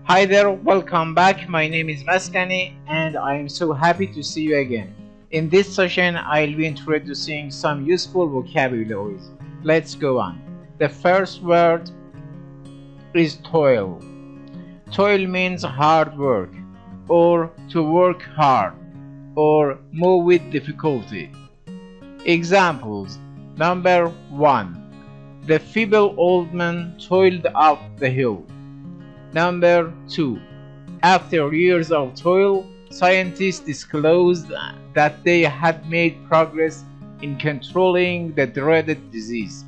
Hi there, welcome back. My name is Maskani and I am so happy to see you again. In this session, I'll be introducing some useful vocabularies. Let's go on. The first word is toil. Toil means hard work, or to work hard, or move with difficulty. Examples. Number 1. The feeble old man toiled up the hill. Number 2. After years of toil, scientists disclosed that they had made progress in controlling the dreaded disease.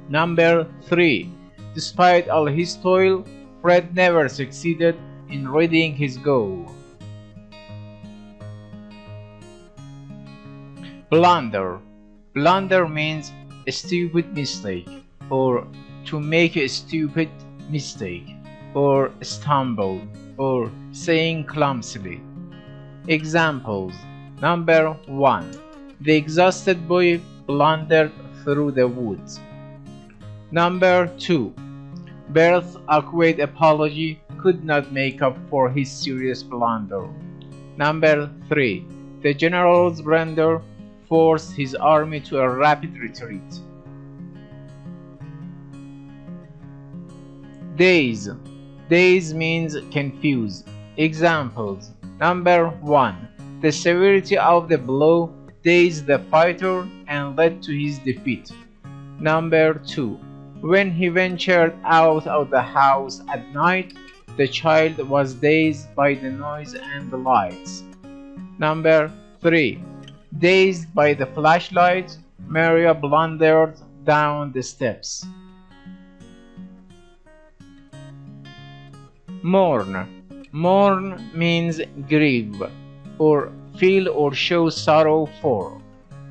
Number 3. Despite all his toil, Fred never succeeded in reaching his goal. Blunder. Blunder means a stupid mistake, or to make a stupid mistake, or stumble, or saying clumsily. Examples. Number 1. The exhausted boy blundered through the woods. Number 2. Bert's awkward apology could not make up for his serious blunder. Number 3. The general's blunder forced his army to a rapid retreat. Daze. Daze means confused. Examples. Number 1. The severity of the blow dazed the fighter and led to his defeat. Number 2. When he ventured out of the house at night, the child was dazed by the noise and the lights. Number 3. Dazed by the flashlight, Maria blundered down the steps. Mourn. Mourn means grieve, or feel or show sorrow for.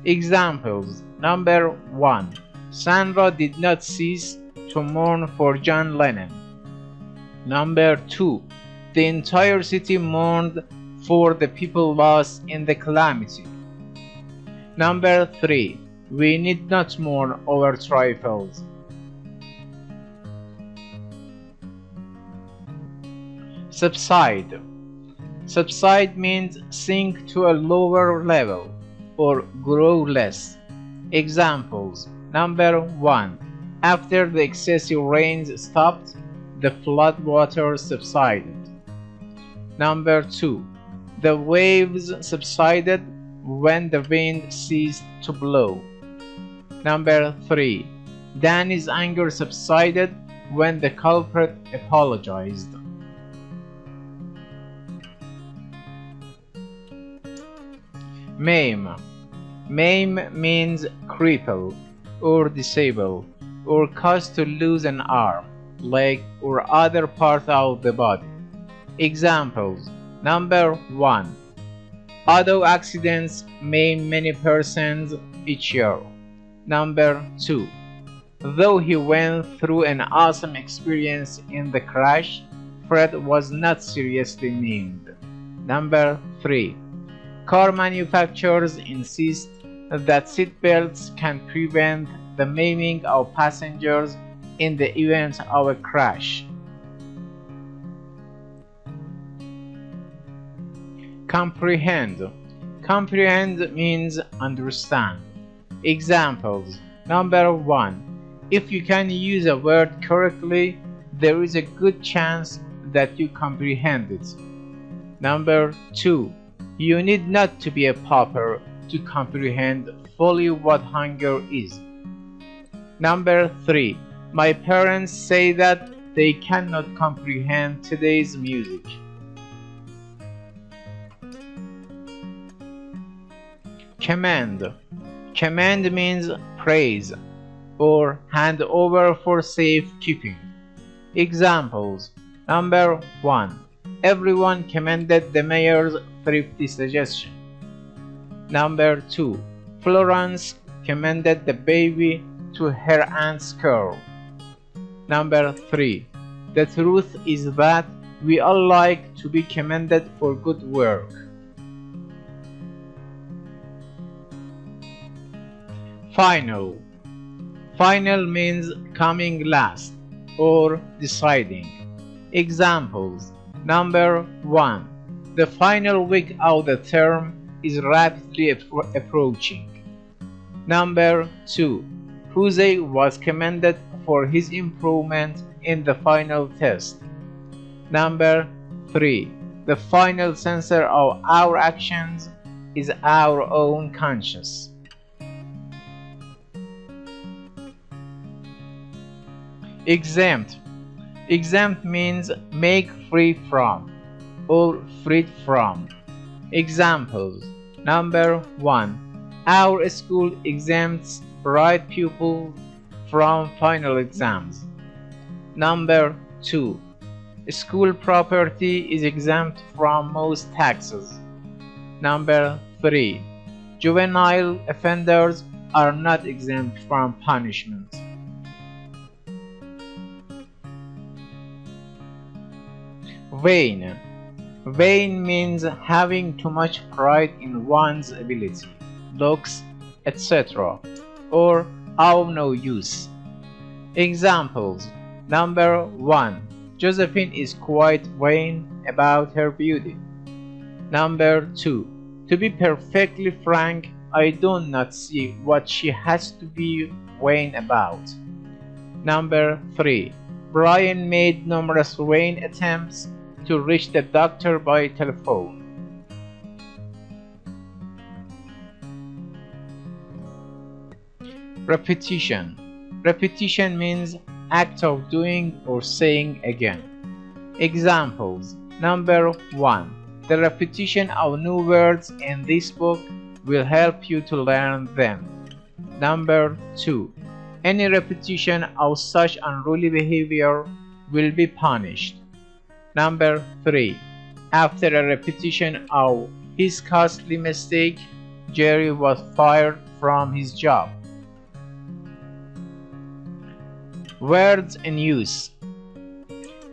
Examples. Number 1. Sandra did not cease to mourn for John Lennon. Number 2. The entire city mourned for the people lost in the calamity. Number 3. We need not mourn over trifles. Subside. Subside means sink to a lower level, or grow less. Examples. Number 1. After the excessive rains stopped, the flood water subsided. Number 2. The waves subsided when the wind ceased to blow. Number 3. Danny's anger subsided when the culprit apologized. Maim. Maim means cripple, or disable, or cause to lose an arm, leg, or other part of the body. Examples. Number 1. Auto accidents maim many persons each year. Number 2. Though he went through an awesome experience in the crash, Fred was not seriously maimed. Number 3. Car manufacturers insist that seatbelts can prevent the maiming of passengers in the event of a crash. Comprehend. Comprehend means understand. Examples. Number 1. If you can use a word correctly, there is a good chance that you comprehend it. Number 2. You need not to be a pauper to comprehend fully what hunger is. Number 3. My parents say that they cannot comprehend today's music. Command. Command means praise, or hand over for safekeeping. Examples. Number 1. Everyone commended the mayor's thrifty suggestion. Number 2. Florence commended the baby to her aunt's curl. Number 3. The truth is that we all like to be commended for good work. Final. Final means coming last, or deciding. Examples. Number 1. The final week of the term is rapidly approaching. Number 2. Jose was commended for his improvement in the final test. Number 3. The final censor of our actions is our own conscience. Exempt. Exempt means make free from or freed from. Examples. Number 1. Our school exempts bright pupils from final exams. Number 2. School property is exempt from most taxes. Number 3. Juvenile offenders are not exempt from punishment. Vain. Vain means having too much pride in one's ability, looks, etc., or of no use. Examples. Number 1. Josephine is quite vain about her beauty. Number 2. To be perfectly frank, I do not see what she has to be vain about. Number 3. Brian made numerous vain attempts to reach the doctor by telephone. Repetition. Repetition means act of doing or saying again. Examples. Number 1. The repetition of new words in this book will help you to learn them. Number 2. Any repetition of such unruly behavior will be punished. Number 3. After a repetition of his costly mistake, Jerry was fired from his job. Words in use.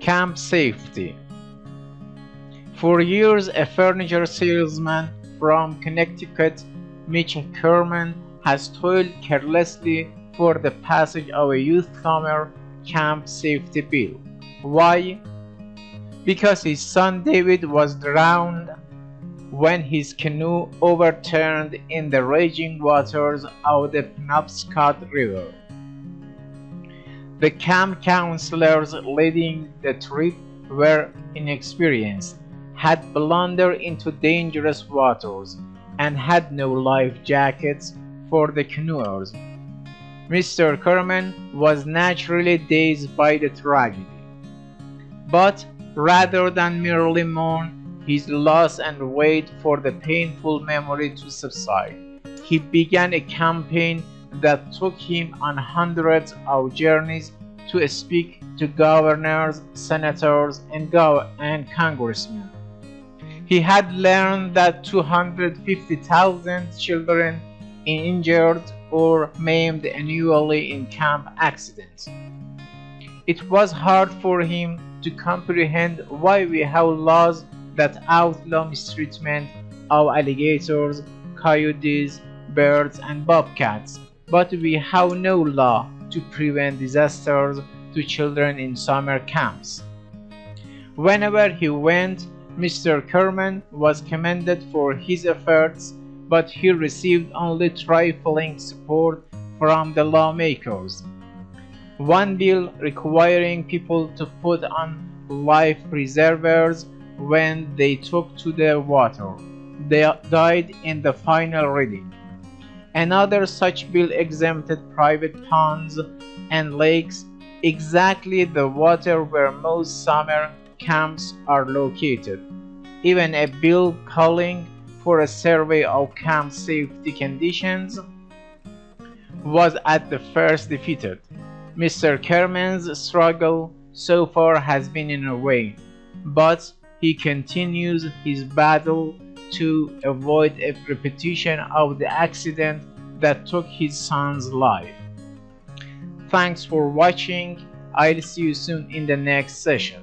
Camp safety. For years, a furniture salesman from Connecticut, Mitch Kerman, has toiled carelessly for the passage of a youth summer camp safety bill. Why? Because his son David was drowned when his canoe overturned in the raging waters of the Penobscot River. The camp counselors leading the trip were inexperienced, had blundered into dangerous waters, and had no life jackets for the canoers. Mr. Kerman was naturally dazed by the tragedy. But rather than merely mourn his loss and wait for the painful memory to subside, he began a campaign that took him on hundreds of journeys to speak to governors, senators, and congressmen. He had learned that 250,000 children injured or maimed annually in camp accidents. It was hard for him to comprehend why we have laws that outlaw mistreatment of alligators, coyotes, birds, and bobcats, but we have no law to prevent disasters to children in summer camps. Whenever he went, Mr. Kerman was commended for his efforts, but he received only trifling support from the lawmakers. One bill requiring people to put on life preservers when they took to the water died in the final reading. Another such bill exempted private ponds and lakes, exactly the water where most summer camps are located. Even a bill calling for a survey of camp safety conditions was at the first defeated. Mr. Kerman's struggle so far has been in vain, but he continues his battle to avoid a repetition of the accident that took his son's life. Thanks for watching. I'll see you soon in the next session.